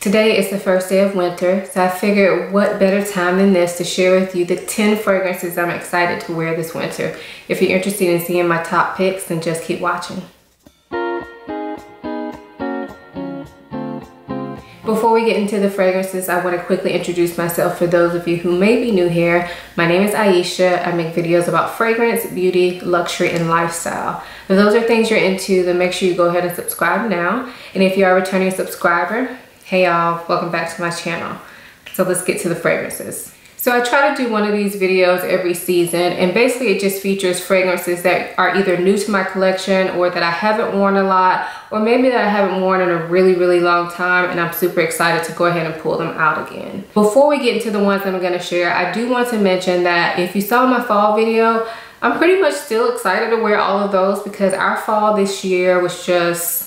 Today is the first day of winter, so I figured what better time than this to share with you the 10 fragrances I'm excited to wear this winter. If you're interested in seeing my top picks, then just keep watching. Before we get into the fragrances, I want to quickly introduce myself for those of you who may be new here. My name is Ayesha. I make videos about fragrance, beauty, luxury, and lifestyle. If those are things you're into, then make sure you go ahead and subscribe now. And if you are a returning subscriber, hey y'all, welcome back to my channel. So let's get to the fragrances. So I try to do one of these videos every season, and basically it just features fragrances that are either new to my collection or that I haven't worn a lot, or maybe that I haven't worn in a really long time and I'm super excited to go ahead and pull them out again. Before we get into the ones that I'm gonna share, I do want to mention that if you saw my fall video, I'm pretty much still excited to wear all of those because our fall this year was just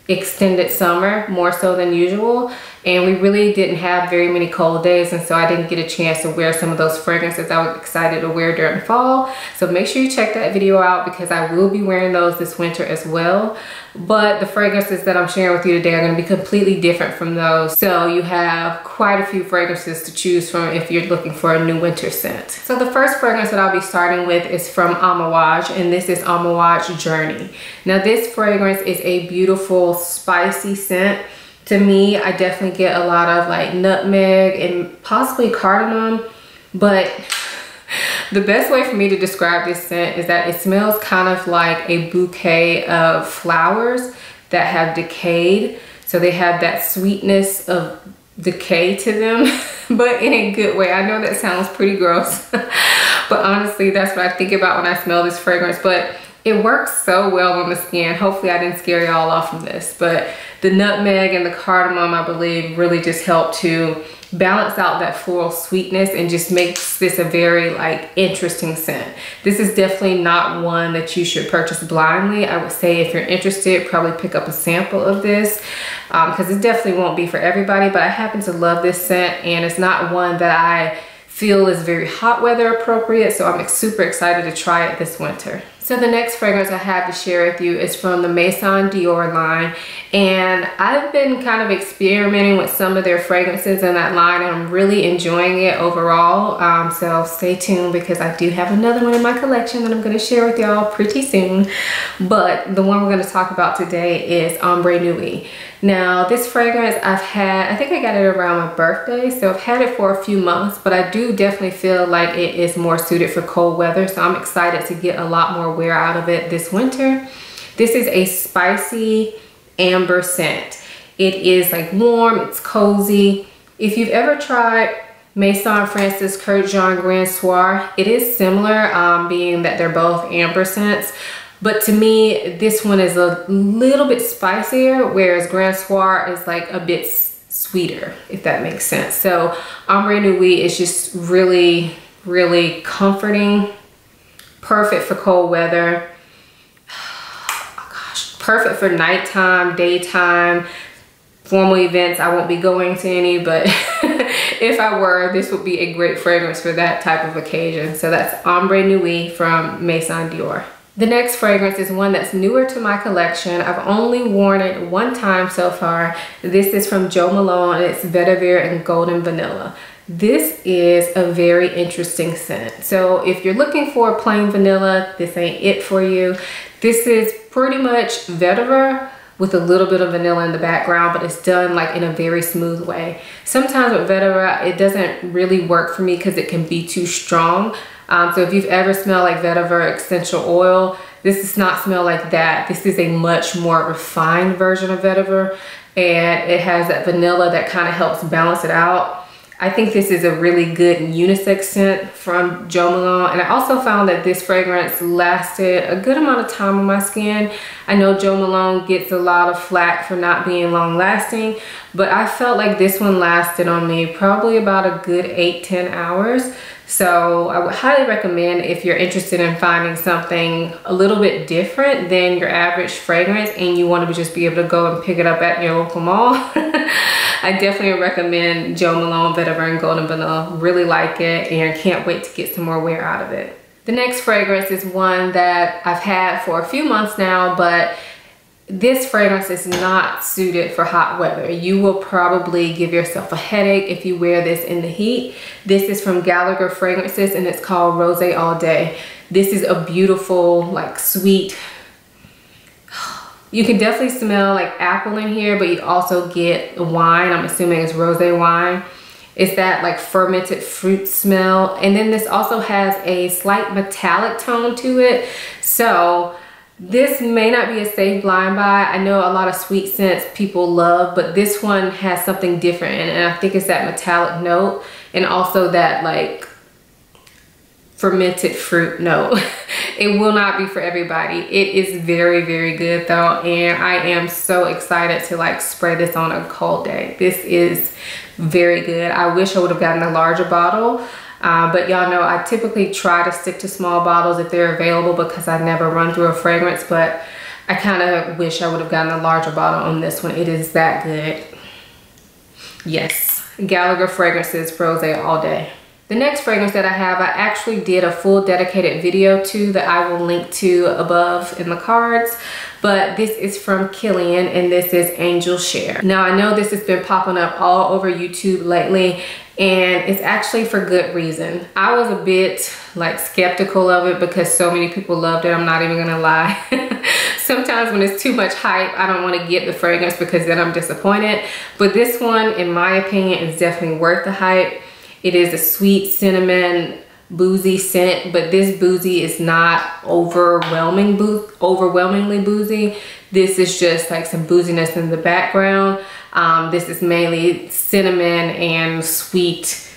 extended summer, more so than usual, and we really didn't have very many cold days, and so I didn't get a chance to wear some of those fragrances I was excited to wear during fall. So make sure you check that video out because I will be wearing those this winter as well. But the fragrances that I'm sharing with you today are going to be completely different from those, so you have quite a few fragrances to choose from if you're looking for a new winter scent. So the first fragrance that I'll be starting with is from Amouage, and this is Amouage Journey. Now this fragrance is a beautiful spicy scent. To me, I definitely get a lot of like nutmeg and possibly cardamom, but the best way for me to describe this scent is that it smells kind of like a bouquet of flowers that have decayed. So they have that sweetness of decay to them, but in a good way. I know that sounds pretty gross, but honestly, that's what I think about when I smell this fragrance. But it works so well on the skin. Hopefully I didn't scare y'all off from this, but the nutmeg and the cardamom, I believe, really just help to balance out that floral sweetness and just makes this a very like interesting scent. This is definitely not one that you should purchase blindly. I would say if you're interested, probably pick up a sample of this because it definitely won't be for everybody, but I happen to love this scent and it's not one that I feel is very hot weather appropriate, so I'm super excited to try it this winter. So the next fragrance I have to share with you is from the Maison Dior line, and I've been kind of experimenting with some of their fragrances in that line and I'm really enjoying it overall. So stay tuned because I do have another one in my collection that I'm going to share with y'all pretty soon. But the one we're going to talk about today is Ombre Nuit. Now this fragrance I've had, I think I got it around my birthday, so I've had it for a few months, but I do definitely feel like it is more suited for cold weather, so I'm excited to get a lot more wear out of it this winter. This is a spicy amber scent. It is like warm, it's cozy. If you've ever tried Maison Francis Kurkdjian Grand Soir, it is similar, being that they're both amber scents. But to me, this one is a little bit spicier, whereas Grand Soir is like a bit sweeter, if that makes sense. So Ombre Nuit is just really comforting, perfect for cold weather. Oh gosh, perfect for nighttime, daytime, formal events. I won't be going to any, but if I were, this would be a great fragrance for that type of occasion. So that's Ombre Nuit from Maison Dior. The next fragrance is one that's newer to my collection. I've only worn it one time so far. This is from Jo Malone and it's Vetiver and Golden Vanilla. This is a very interesting scent. So if you're looking for plain vanilla, this ain't it for you. This is pretty much vetiver with a little bit of vanilla in the background, but it's done like in a very smooth way. Sometimes with vetiver, it doesn't really work for me because it can be too strong. So if you've ever smelled like vetiver essential oil, this does not smell like that. This is a much more refined version of vetiver, and it has that vanilla that kind of helps balance it out. I think this is a really good unisex scent from Jo Malone, and I also found that this fragrance lasted a good amount of time on my skin. I know Jo Malone gets a lot of flack for not being long lasting, but I felt like this one lasted on me probably about a good 8-10 hours. So I would highly recommend if you're interested in finding something a little bit different than your average fragrance and you want to just be able to go and pick it up at your local mall. I definitely recommend Jo Malone Vetiver and Golden Vanilla. Really like it and can't wait to get some more wear out of it. The next fragrance is one that I've had for a few months now, but this fragrance is not suited for hot weather. You will probably give yourself a headache if you wear this in the heat. This is from Gallagher Fragrances and it's called Rose All Day. This is a beautiful, like sweet, you can definitely smell like apple in here, but you also get wine. I'm assuming it's rosé wine. It's that like fermented fruit smell. And then this also has a slight metallic tone to it. So this may not be a safe blind buy. I know a lot of sweet scents people love, but this one has something different. And I think it's that metallic note and also that like fermented fruit note. It will not be for everybody. It is very, very good though. And I am so excited to like spray this on a cold day. This is very good. I wish I would have gotten a larger bottle. But y'all know I typically try to stick to small bottles if they're available because I never run through a fragrance, but I kind of wish I would have gotten a larger bottle on this one. It is that good. Yes, Gallagher Fragrances Rose All Day. The next fragrance that I have, I actually did a full dedicated video to that I will link to above in the cards. But this is from Kilian and this is Angel Share. Now I know this has been popping up all over YouTube lately and it's actually for good reason. I was a bit like skeptical of it because so many people loved it, I'm not even gonna lie. Sometimes when it's too much hype, I don't want to get the fragrance because then I'm disappointed. But this one, in my opinion, is definitely worth the hype. It is a sweet cinnamon boozy scent, but this boozy is not overwhelmingly boozy. This is just like some booziness in the background. This is mainly cinnamon and sweet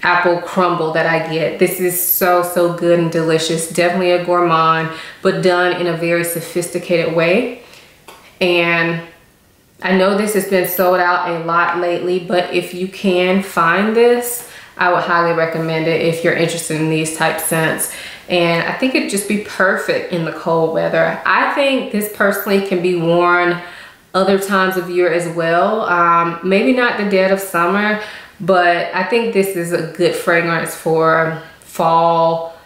apple crumble that I get. This is so good and delicious. Definitely a gourmand, but done in a very sophisticated way. And I know this has been sold out a lot lately, but if you can find this, I would highly recommend it if you're interested in these type scents. And I think it'd just be perfect in the cold weather. I think this personally can be worn other times of year as well. Maybe not the dead of summer, but I think this is a good fragrance for fall,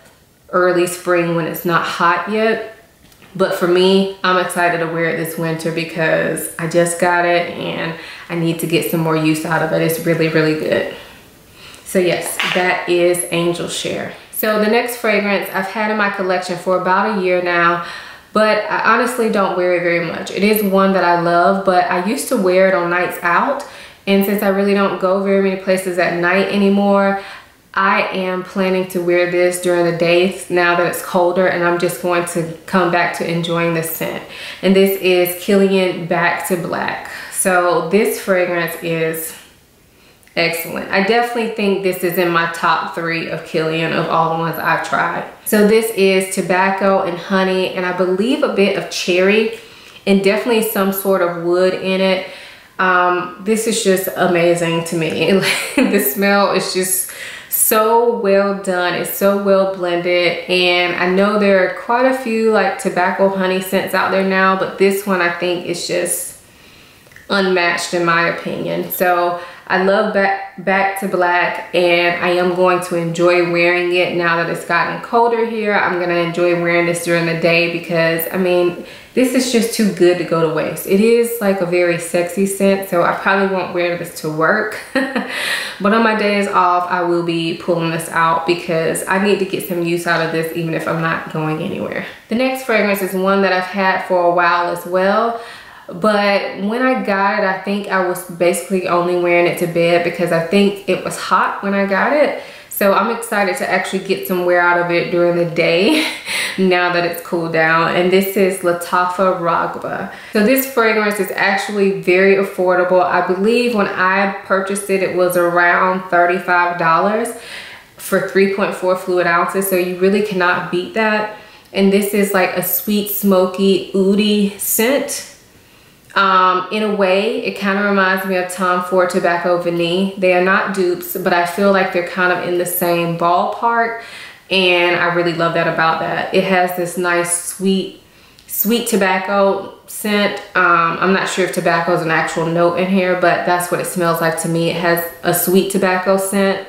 early spring when it's not hot yet. But for me, I'm excited to wear it this winter because I just got it and I need to get some more use out of it. It's really good. So yes, that is Angel Share. So the next fragrance I've had in my collection for about a year now, but I honestly don't wear it very much. It is one that I love, but I used to wear it on nights out. And since I really don't go very many places at night anymore, I am planning to wear this during the day now that it's colder, and I'm just going to come back to enjoying this scent. And this is Kilian Back to Black. So this fragrance is excellent. I definitely think this is in my top 3 of Kilian of all the ones I've tried. So this is tobacco and honey, and I believe a bit of cherry, and definitely some sort of wood in it. This is just amazing to me. The smell is just so well done. It's so well blended, and I know there are quite a few like tobacco honey scents out there now, but this one I think is just unmatched in my opinion. So I love Back to Black, and I am going to enjoy wearing it now that it's gotten colder here. I'm gonna enjoy wearing this during the day because I mean, this is just too good to go to waste. It is like a very sexy scent, so I probably won't wear this to work. But on my days off, I will be pulling this out because I need to get some use out of this even if I'm not going anywhere. The next fragrance is one that I've had for a while as well. But when I got it, I think I was basically only wearing it to bed because I think it was hot when I got it. So I'm excited to actually get some wear out of it during the day now that it's cooled down. And this is Latafa Ragba. So this fragrance is actually very affordable. I believe when I purchased it, it was around $35 for 3.4 fluid ounces. So you really cannot beat that. And this is like a sweet, smoky, oudy scent. In a way, it kind of reminds me of Tom Ford Tobacco Vanille. They are not dupes, but I feel like they're kind of in the same ballpark, and I really love that about that. It has this nice sweet tobacco scent. I'm not sure if tobacco is an actual note in here, but that's what it smells like to me. It has a sweet tobacco scent,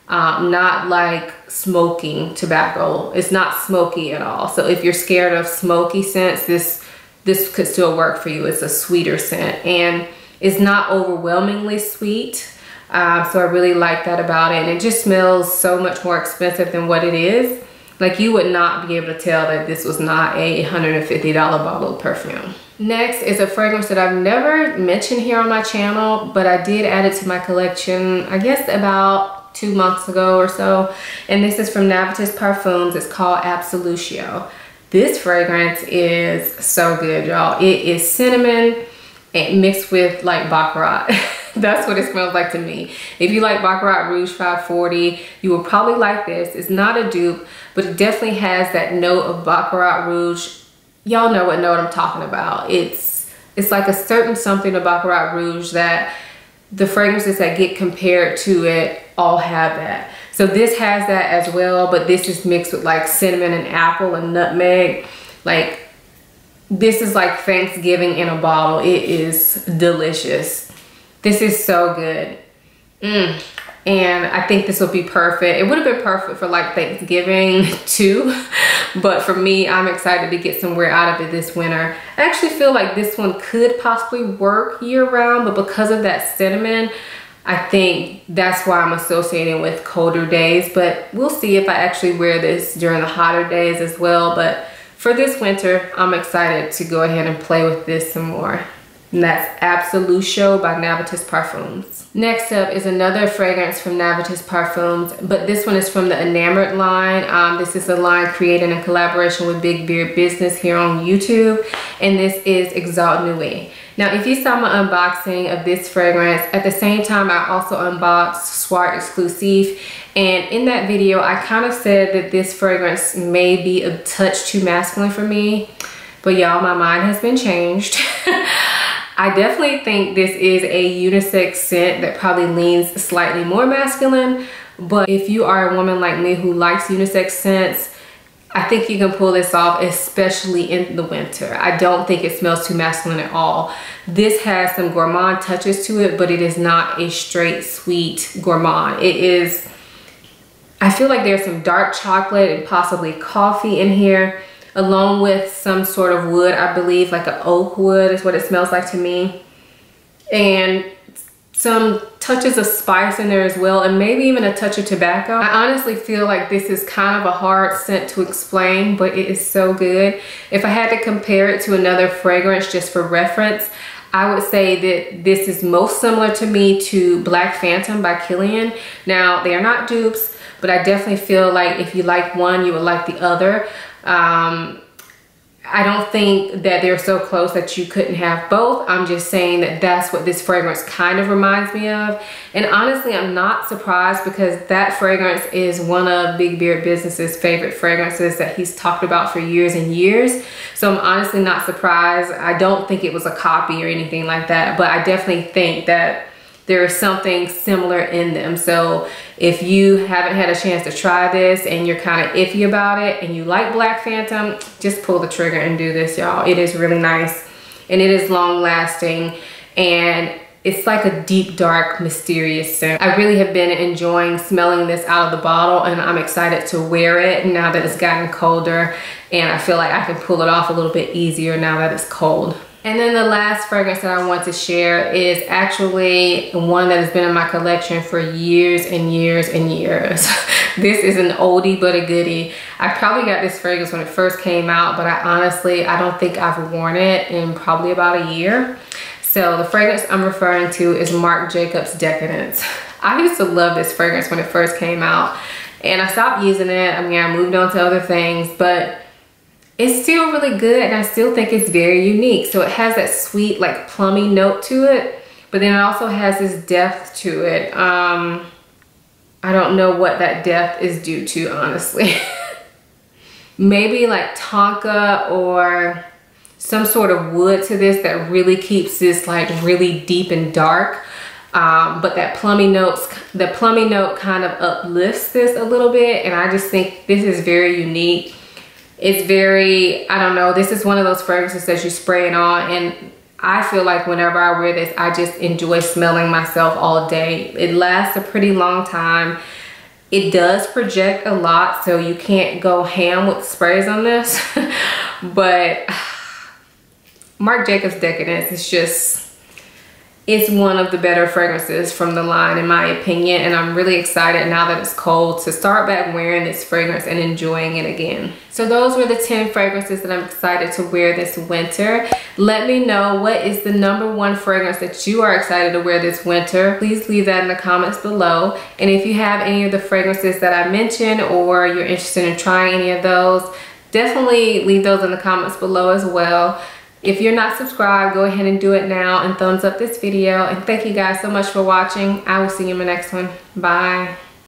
not like smoking tobacco. It's not smoky at all. So if you're scared of smoky scents, this this could still work for you. It's a sweeter scent and it's not overwhelmingly sweet. So I really like that about it. And it just smells so much more expensive than what it is. Like you would not be able to tell that this was not a $150 bottle of perfume. Next is a fragrance that I've never mentioned here on my channel, but I did add it to my collection, I guess about 2 months ago or so. And this is from Navitus Parfums. It's called Absolutio. This fragrance is so good, y'all. It is cinnamon and mixed with like Baccarat. That's what it smells like to me. If you like Baccarat Rouge 540, you will probably like this. It's not a dupe, but it definitely has that note of Baccarat Rouge. Y'all know what note I'm talking about. It's like a certain something of Baccarat Rouge that the fragrances that get compared to it all have that. So this has that as well, but this is mixed with like cinnamon and apple and nutmeg. Like this is like Thanksgiving in a bottle. It is delicious. This is so good. And I think this will be perfect. It would have been perfect for like Thanksgiving too. But for me, I'm excited to get somewhere out of it this winter. I actually feel like this one could possibly work year round, but because of that cinnamon, I think that's why I'm associating with colder days. But we'll see if I actually wear this during the hotter days as well. But for this winter, I'm excited to go ahead and play with this some more. And that's Absolutio by Navitus Parfums. Next up is another fragrance from Navitus Parfums, but this one is from the Enamored line. This is a line created in collaboration with Big Beard Business here on YouTube, and this is Exalt Nuit. Now, if you saw my unboxing of this fragrance, at the same time I also unboxed Soir Exclusive, and in that video I kind of said that this fragrance may be a touch too masculine for me, but y'all, my mind has been changed. I definitely think this is a unisex scent that probably leans slightly more masculine, but if you are a woman like me who likes unisex scents, I think you can pull this off, especially in the winter. I don't think it smells too masculine at all. This has some gourmand touches to it, but it is not a straight sweet gourmand. It is, I feel like there's some dark chocolate and possibly coffee in here, along with some sort of wood. I believe like an oak wood is what it smells like to me. And some touches of spice in there as well, and maybe even a touch of tobacco. I honestly feel like this is kind of a hard scent to explain, but it is so good. If I had to compare it to another fragrance just for reference, I would say that this is most similar to me to Black Phantom by Kilian. Now, they are not dupes, but I definitely feel like if you like one, you would like the other. I don't think that they're so close that you couldn't have both. I'm just saying that that's what this fragrance kind of reminds me of. And honestly, I'm not surprised because that fragrance is one of Big Beard Business's favorite fragrances that he's talked about for years and years. So I'm honestly not surprised. I don't think it was a copy or anything like that, but I definitely think that there is something similar in them. So if you haven't had a chance to try this and you're kind of iffy about it and you like Black Phantom, just pull the trigger and do this, y'all. It is really nice and it is long lasting and it's like a deep, dark, mysterious scent. I really have been enjoying smelling this out of the bottle and I'm excited to wear it now that it's gotten colder, and I feel like I can pull it off a little bit easier now that it's cold. And then the last fragrance that I want to share is actually one that has been in my collection for years and years and years. This is an oldie but a goodie. I probably got this fragrance when it first came out, but I don't think I've worn it in probably about a year. So the fragrance I'm referring to is Marc Jacobs Decadence. I used to love this fragrance when it first came out, and I stopped using it. I mean, I moved on to other things, but it's still really good and I still think it's very unique. So it has that sweet, like plummy note to it, but then it also has this depth to it. I don't know what that depth is due to, honestly. Maybe like tonka or some sort of wood to this that really keeps this like really deep and dark. But that plummy note kind of uplifts this a little bit, and I just think this is very unique. It's very, I don't know, this is one of those fragrances that you spray it on, and I feel like whenever I wear this, I just enjoy smelling myself all day. It lasts a pretty long time. It does project a lot, so you can't go ham with sprays on this, but Marc Jacobs Decadence is just, it's one of the better fragrances from the line in my opinion, and I'm really excited now that it's cold to start back wearing this fragrance and enjoying it again. So those were the 10 fragrances that I'm excited to wear this winter. Let me know, what is the #1 fragrance that you are excited to wear this winter? Please leave that in the comments below. And if you have any of the fragrances that I mentioned, or you're interested in trying any of those, definitely leave those in the comments below as well. If you're not subscribed, go ahead and do it now and thumbs up this video. And thank you guys so much for watching. I will see you in my next one. Bye.